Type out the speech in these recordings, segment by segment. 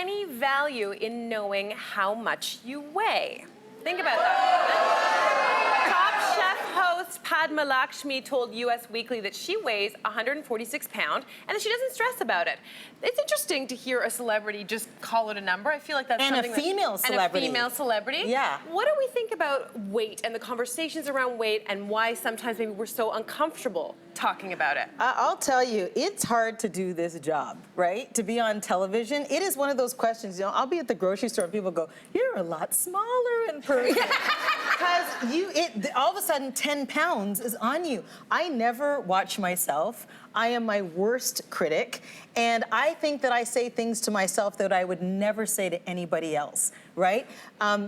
any value in knowing how much you weigh? Think about that. Top Chef host Padma Lakshmi told US Weekly that she weighs 146 pounds and that she doesn't stress about it. It's interesting to hear a celebrity just call it a number. I feel like that's something a female celebrity. And a female celebrity. Yeah. What do we think about weight and the conversations around weight and why sometimes maybe we're so uncomfortable talking about it? I'll tell you, it's hard to do this job, right? To be on television. It is one of those questions, you know, I'll be at the grocery store and people go, you're a lot smaller in person. Because all of a sudden 10 pounds is on you. I never watch myself. I am my worst critic. And I think that I say things to myself that I would never say to anybody else, right?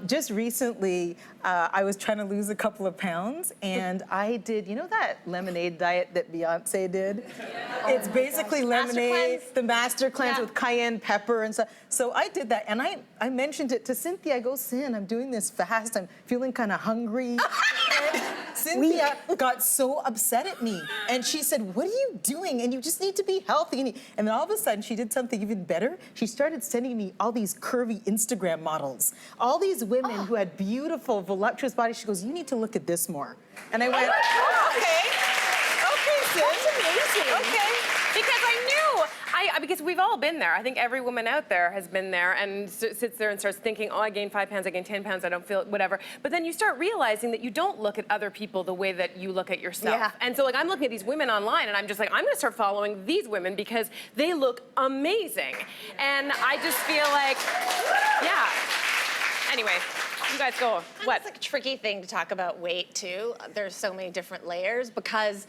Just recently, I was trying to lose a couple of pounds, and I did, you know that lemonade diet that Beyonce did? It's basically lemonade, the master cleanse with cayenne pepper and stuff. So I did that, and I mentioned it to Cynthia. I go, Cyn, I'm doing this fast. I'm feeling kind of hungry. And Cynthia got so upset at me, and she said, what are you doing? And you just need to be healthy. And then all of a sudden, she did something even better. She started sending me all these curvy Instagram models, all these women who had beautiful, voluptuous bodies. She goes, you need to look at this more. And I went, okay, Cyn. That's amazing. Okay. Because I knew, because we've all been there. I think every woman out there has been there and sits there and starts thinking, oh, I gained 5 pounds, I gained 10 pounds, I don't feel whatever. But then you start realizing that you don't look at other people the way that you look at yourself. Yeah. And so like I'm looking at these women online and I'm just like, I'm gonna start following these women because they look amazing. And I just feel like, yeah. Anyway, you guys go. What? It's like a tricky thing to talk about weight too. There's so many different layers because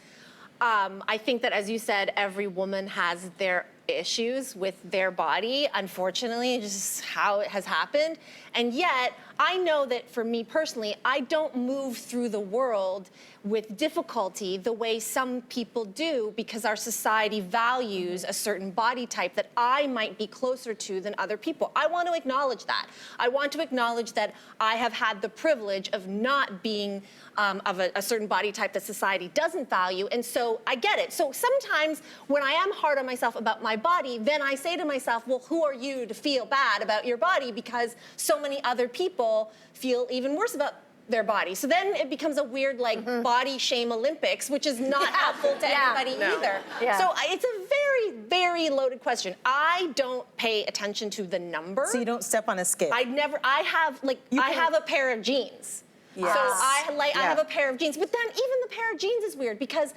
I think that, as you said, every woman has their issues with their body, unfortunately, just how it has happened. And yet, I know that for me personally, I don't move through the world with difficulty the way some people do because our society values a certain body type that I might be closer to than other people. I want to acknowledge that. I want to acknowledge that I have had the privilege of not being of a certain body type that society doesn't value, and so I get it. So sometimes when I am hard on myself about my body, then I say to myself, well, who are you to feel bad about your body because so many other people feel even worse about their body. So then it becomes a weird like body shame Olympics, which is not helpful to anybody either. Yeah. So it's a very, very loaded question. I don't pay attention to the number. So you don't step on a scale? I have a pair of jeans. Yes. So I have a pair of jeans, but then even the pair of jeans is weird because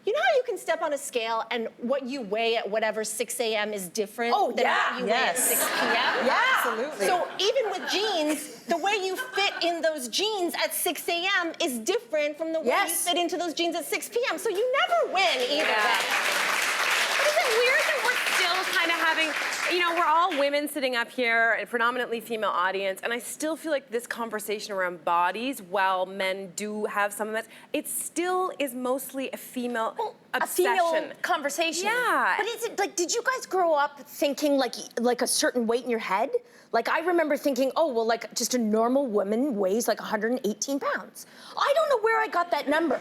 you know how you can step on a scale and what you weigh at whatever 6 a.m. is different than what you weigh at 6 p.m.? Yeah, absolutely. So even with jeans, the way you fit in those jeans at 6 a.m. is different from the way you fit into those jeans at 6 p.m. So you never win either way. But is it weird that we're still kind of having, you know, we're all women sitting up here, a predominantly female audience, and I still feel like this conversation around bodies, while men do have some of that, it still is mostly a female obsession. A female conversation. Yeah. But is it like, did you guys grow up thinking like a certain weight in your head? Like I remember thinking, oh, well, like just a normal woman weighs like 118 pounds. I don't know where I got that number,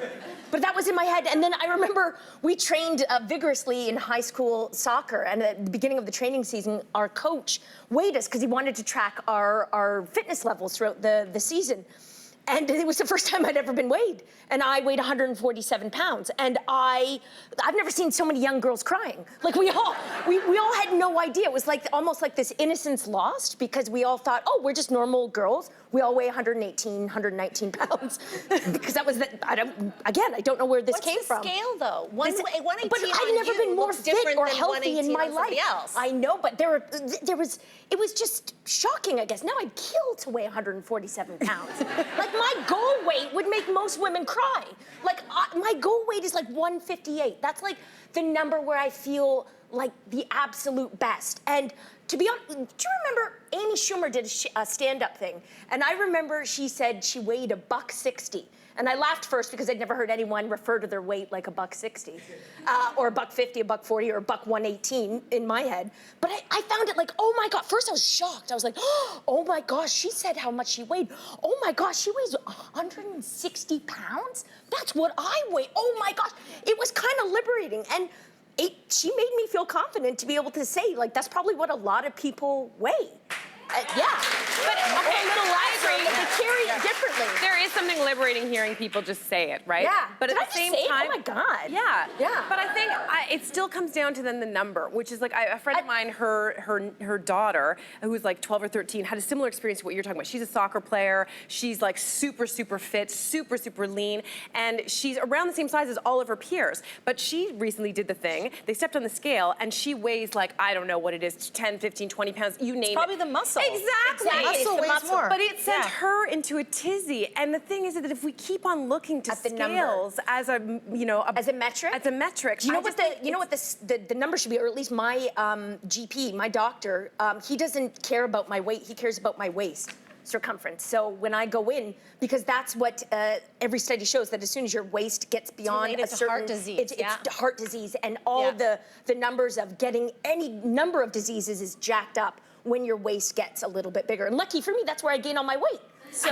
but that was in my head. And then I remember we trained vigorously in high school soccer, and at the beginning of the training season, our coach weighed us because he wanted to track our fitness levels throughout the season. And it was the first time I'd ever been weighed. And I weighed 147 pounds. And I've never seen so many young girls crying. Like we all had no idea. It was like almost like this innocence lost because we all thought, oh, we're just normal girls. We all weigh 119 pounds. Because that was I don't know where this came from. What's the scale though? 118 but I've never been more fit or healthy in my life. Else. I know, but it was just shocking, I guess. Now I'd kill to weigh 147 pounds. Like my goal weight would make most women cry. Like my goal weight is like 158. That's like the number where I feel like the absolute best. And to be honest, do you remember Amy Schumer did a stand-up thing? And I remember she said she weighed $160. And I laughed first because I'd never heard anyone refer to their weight like $160, or $150, $140, or $118 in my head. But I found it like, oh my God, first I was shocked. I was like, oh my gosh, she said how much she weighed. Oh my gosh, she weighs 160 pounds? That's what I weigh. Oh my gosh. It was kind of liberating. And she made me feel confident to be able to say, like, that's probably what a lot of people weigh. Yeah. But okay, A little less, or they carry it differently. there is something liberating hearing people just say it, right? Yeah. But Did at I the just same say it? time, Oh my God. Yeah. Yeah. But I think it still comes down to then the number, which is like a friend of mine, her daughter, who's like 12 or 13, had a similar experience to what you're talking about. She's a soccer player. She's like super fit, super lean, and she's around the same size as all of her peers. But she recently did the thing. They stepped on the scale, and she weighs like, I don't know what it is, 10, 15, 20 pounds. You name it. Probably the muscle. Exactly. Muscle weighs more. But it sent Yeah. her into a tizzy. And the thing is that if we keep on looking to At the number. scales as a, As a metric? as a metric, Do you know I what just think the number should be, or at least my GP, my doctor, he doesn't care about my weight. He cares about my waist circumference. So when I go in, because that's what every study shows, that as soon as your waist gets beyond related a to certain heart disease, it's yeah. heart disease, and all Yeah. the numbers of getting any number of diseases is jacked up when your waist gets a little bit bigger. And lucky for me, that's where I gain all my weight. So